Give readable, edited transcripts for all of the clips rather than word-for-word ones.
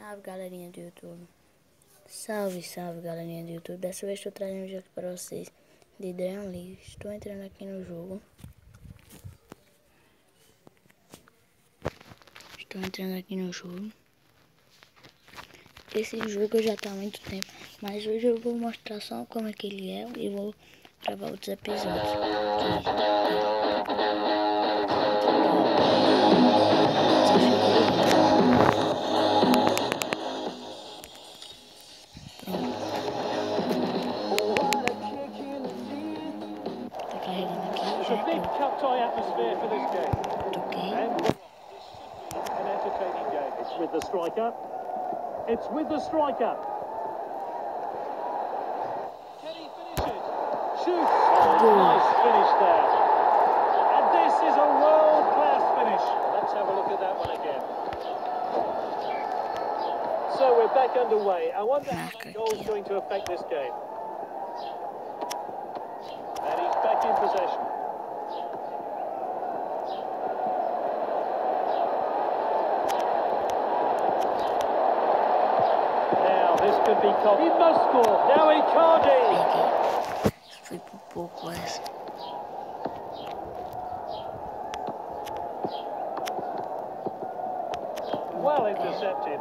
Salve, galerinha do YouTube. Salve, salve, galerinha do YouTube. Dessa vez estou trazendo um jogo para vocês de Dragon League. Estou entrando aqui no jogo. Esse jogo já está há muito tempo, mas hoje eu vou mostrar só como é que ele é e vou gravar outros episódios. It's a big cup-tie atmosphere for this game. And this should be an entertaining game. It's with the striker. It's with the striker. Can he finish it? Shoots. Oh, nice finish there. And this is a world-class finish. Let's have a look at that one again. So we're back underway. I wonder how that goal is going to affect this game. And he's back in possession. Now this could be caught. He must score. Now Icardi. Foi por pouco essa. Well intercepted.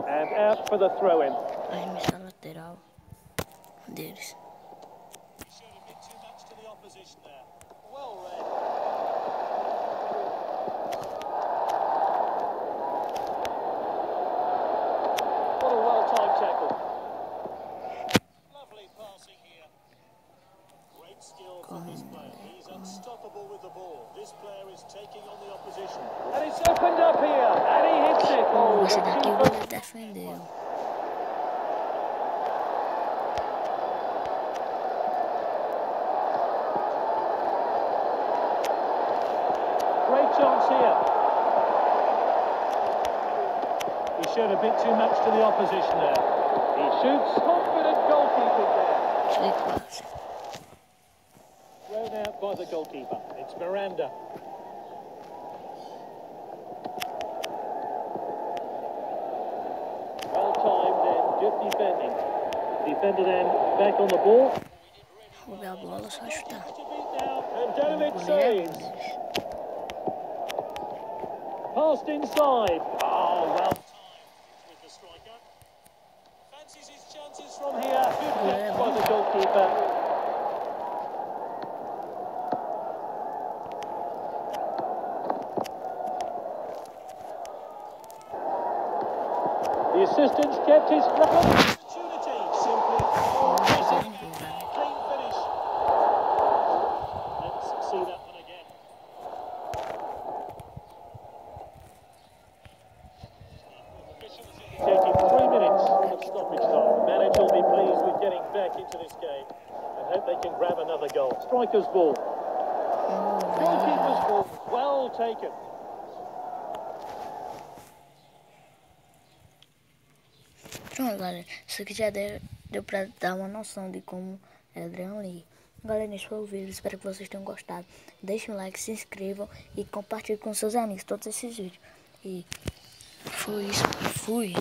And out for the throw-in. Arremessa lateral deles. Showed a bit too much to the opposition there. Well read. What a well-timed tackle. Lovely passing here. Great skill from this player. He's unstoppable with the ball. This player is taking on the opposition. And it's opened up here. And he hits it. Oh, Esse the daqui o keeper. goleiro defendeu. Great chance here. He showed a bit too much to the opposition there. He shoots. Confident goalkeeping there. Foi quase. Thrown out by the goalkeeper. It's Miranda. Well timed and good defending. Defender then back on the ball. Roubei a bola, só chutar. To beat now. And Danovic O goleiro é bom saves. deles. Passed inside. Oh, well timed with the striker. Fancies his chances from here. Good catch by the goalkeeper. The assistant's kept his opportunity. Simply clean finish. Let's see that one again. 83 minutes of stoppage time. The manager will be pleased with getting back into this game and hope they can grab another goal. Striker's ball. Goalkeeper's ball. Well taken. Pronto, galera. Isso aqui já deu pra dar uma noção de como é o Dragon League. Galera, esse foi o vídeo. Espero que vocês tenham gostado. Deixem um like, se inscrevam e compartilhem com seus amigos todos esses vídeos. E foi isso. Fui.